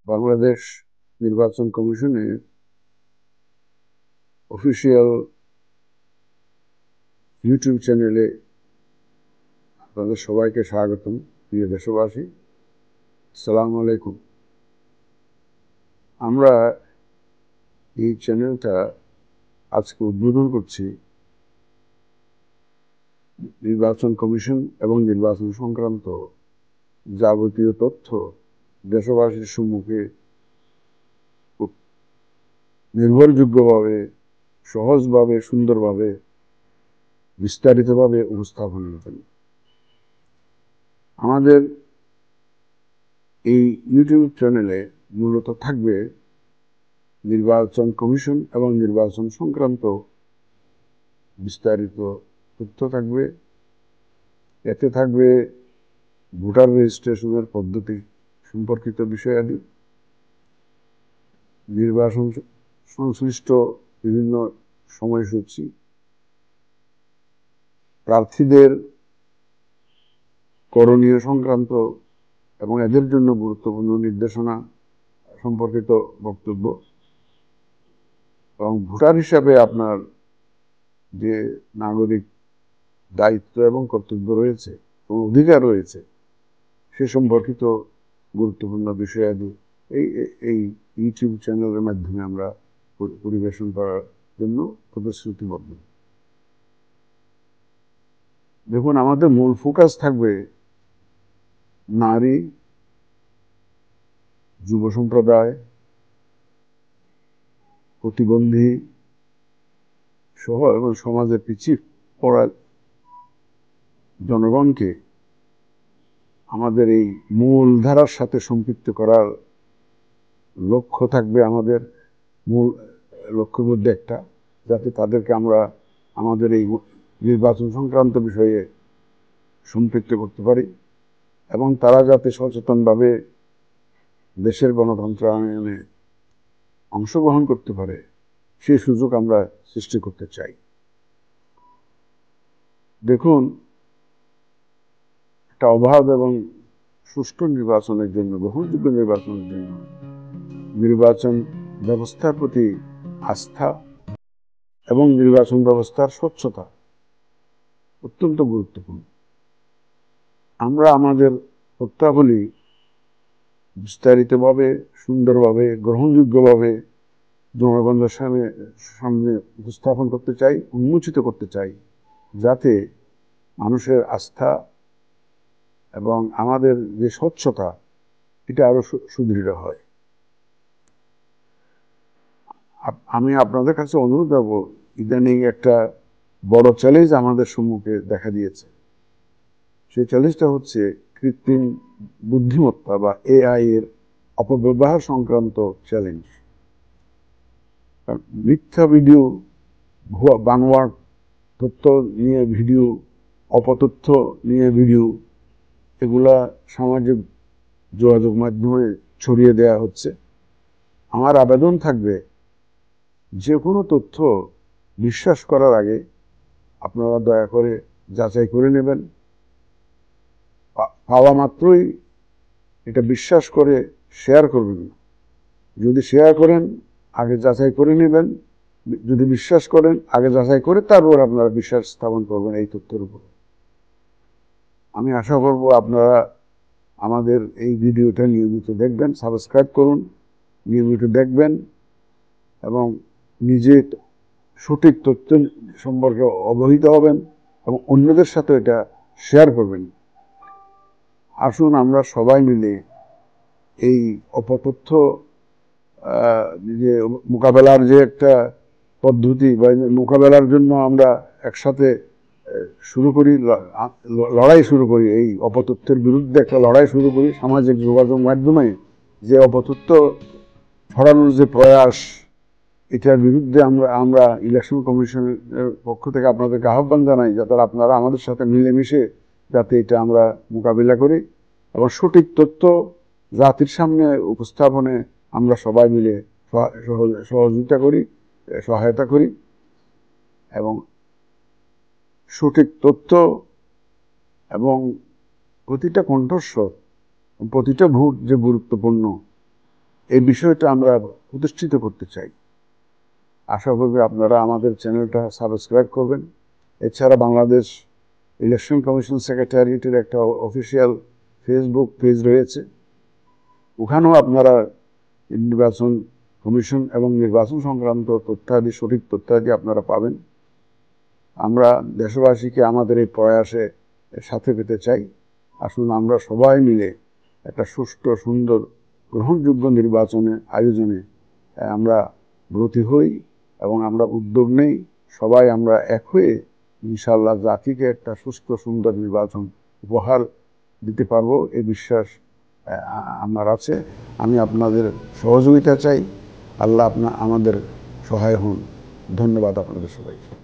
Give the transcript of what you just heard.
বাংলাদেশ নির্বাচন কমিশনের official YouTube চ্যানেলে আপনাদের সবাইকে স্বাগতম। প্রিয় দেশবাসী, আসসালামু আলাইকুম। আমরা এই চ্যানেলটা আজকে উদ্বোধন করছি নির্বাচন কমিশন এবং নির্বাচন সংক্রান্ত যাবতীয় তথ্য দেশবাসীর সম্মুখে নির্ভরযোগ্যভাবে, সহজভাবে, সুন্দরভাবে, বিস্তারিতভাবে উপস্থাপন করবেন। আমাদের এই ইউটিউব চ্যানেলে মূলত থাকবে নির্বাচন কমিশন এবং নির্বাচন সংক্রান্ত বিস্তারিত তথ্য থাকবে। এতে থাকবে ভোটার রেজিস্ট্রেশনের পদ্ধতি সম্পর্কিত বিষয়াদি, নির্বাচন সংশ্লিষ্ট বিভিন্ন সময়সূচি, প্রার্থীদের করণীয় সংক্রান্ত এবং এদের জন্য গুরুত্বপূর্ণ নির্দেশনা সম্পর্কিত বক্তব্য, এবং ভোটার হিসাবে আপনার যে নাগরিক দায়িত্ব এবং কর্তব্য রয়েছে এবং অধিকার রয়েছে সে সম্পর্কিত গুরুত্বপূর্ণ বিষয়াদি এই ইউটিউব চ্যানেলের মাধ্যমে আমরা পরিবেশন করার জন্য প্রতিশ্রুতিবদ্ধ। দেখুন, আমাদের মূল ফোকাস থাকবে নারী, যুব সম্প্রদায়, প্রতিবন্ধী সহ এবং সমাজের পিছিয়ে পড়া জনগণকে আমাদের এই মূল ধারার সাথে সম্পৃক্ত করার লক্ষ্য থাকবে। আমাদের মূল লক্ষ্যের মধ্যে একটা, যাতে তাদেরকে আমরা আমাদের এই নির্বাচন সংক্রান্ত বিষয়ে সম্পৃক্ত করতে পারি এবং তারা যাতে সচেতনভাবে দেশের গণতন্ত্রায়নে অংশগ্রহণ করতে পারে সেই সুযোগ আমরা সৃষ্টি করতে চাই। দেখুন, একটা অবাধ এবং সুষ্ঠু নির্বাচনের জন্য, গ্রহণযোগ্য নির্বাচনের জন্য নির্বাচন ব্যবস্থার প্রতি আস্থা এবং নির্বাচন ব্যবস্থার স্বচ্ছতা অত্যন্ত গুরুত্বপূর্ণ। আমরা আমাদের তথ্যাবলী বিস্তারিতভাবে, সুন্দরভাবে, গ্রহণযোগ্যভাবে জনগণের সামনে উপস্থাপন করতে চাই, উন্মোচিত করতে চাই, যাতে মানুষের আস্থা এবং আমাদের যে স্বচ্ছতা এটা আরো সুদৃঢ় হয়। আমি আপনাদের কাছে অনুরোধ করব, ইদানিং একটা বড় চ্যালেঞ্জ আমাদের সম্মুখে দেখা দিয়েছে। সেই চ্যালেঞ্জটা হচ্ছে কৃত্রিম বুদ্ধিমত্তা বা এআই এর অপব্যবহার সংক্রান্ত চ্যালেঞ্জ। মিথ্যা ভিডিও, ভুয়া বানোয়ার তথ্য নিয়ে ভিডিও, অপতথ্য নিয়ে ভিডিও, এগুলা সামাজিক যোগাযোগ মাধ্যমে ছড়িয়ে দেওয়া হচ্ছে। আমার আবেদন থাকবে, যে কোনো তথ্য বিশ্বাস করার আগে আপনারা দয়া করে যাচাই করে নেবেন। পাওয়া মাত্রই এটা বিশ্বাস করে শেয়ার করবেন না। যদি শেয়ার করেন আগে যাচাই করে নেবেন, যদি বিশ্বাস করেন আগে যাচাই করে তারপর আপনারা বিশ্বাস স্থাপন করবেন এই তথ্যের উপর। আমি আশা করব আপনারা আমাদের এই ভিডিওটা নিয়মিত দেখবেন, সাবস্ক্রাইব করুন, নিয়মিত দেখবেন এবং নিজে সঠিক তথ্য সম্পর্কে অবহিত হবেন এবং অন্যদের সাথে এটা শেয়ার করবেন। আসুন আমরা সবাই মিলে এই অপতথ্য যে মোকাবেলার যে একটা পদ্ধতি বা মোকাবেলার জন্য আমরা একসাথে শুরু করি, লড়াই শুরু করি, এই অপতথ্যের বিরুদ্ধে একটা লড়াই শুরু করি। সামাজিক যোগাযোগ মাধ্যমে যে অপতথ্য ছড়ানোর যে প্রয়াস, এটার বিরুদ্ধে আমরা ইলেকশন কমিশনের পক্ষ থেকে আপনাদেরকে আহ্বান জানাই, যাতে আপনারা আমাদের সাথে মিলেমিশে যাতে এটা আমরা মোকাবিলা করি এবং সঠিক তথ্য জাতির সামনে উপস্থাপনে আমরা সবাই মিলে সহযোগিতা করি, সহায়তা করি এবং সঠিক তথ্য এবং প্রতিটা কণ্ঠস্বর, প্রতিটা ভোট যে গুরুত্বপূর্ণ এই বিষয়টা আমরা প্রতিষ্ঠিত করতে চাই। আশা করি আপনারা আমাদের চ্যানেলটা সাবস্ক্রাইব করবেন। এছাড়া বাংলাদেশ ইলেকশন কমিশন সেক্রেটারিয়েটের একটা অফিসিয়াল ফেসবুক পেজ রয়েছে, ওখানেও আপনারা নির্বাচন কমিশন এবং নির্বাচন সংক্রান্ত তথ্যাদি, সঠিক তথ্যাদি আপনারা পাবেন। আমরা দেশবাসীকে আমাদের এই প্রয়াসে সাথে পেতে চাই। আসুন আমরা সবাই মিলে একটা সুষ্ঠু, সুন্দর, গ্রহণযোগ্য নির্বাচনের আয়োজনে আমরা ব্রতী হই এবং আমরা উদ্যোগ নেই। সবাই আমরা এক হয়ে ইনশাআল্লাহ জাতিকে একটা সুস্থ, সুন্দর নির্বাচন উপহার দিতে পারবো, এই বিশ্বাস আমার আছে। আমি আপনাদের সহযোগিতা চাই। আল্লাহ আমাদের সহায় হন। ধন্যবাদ আপনাদের সবাইকে।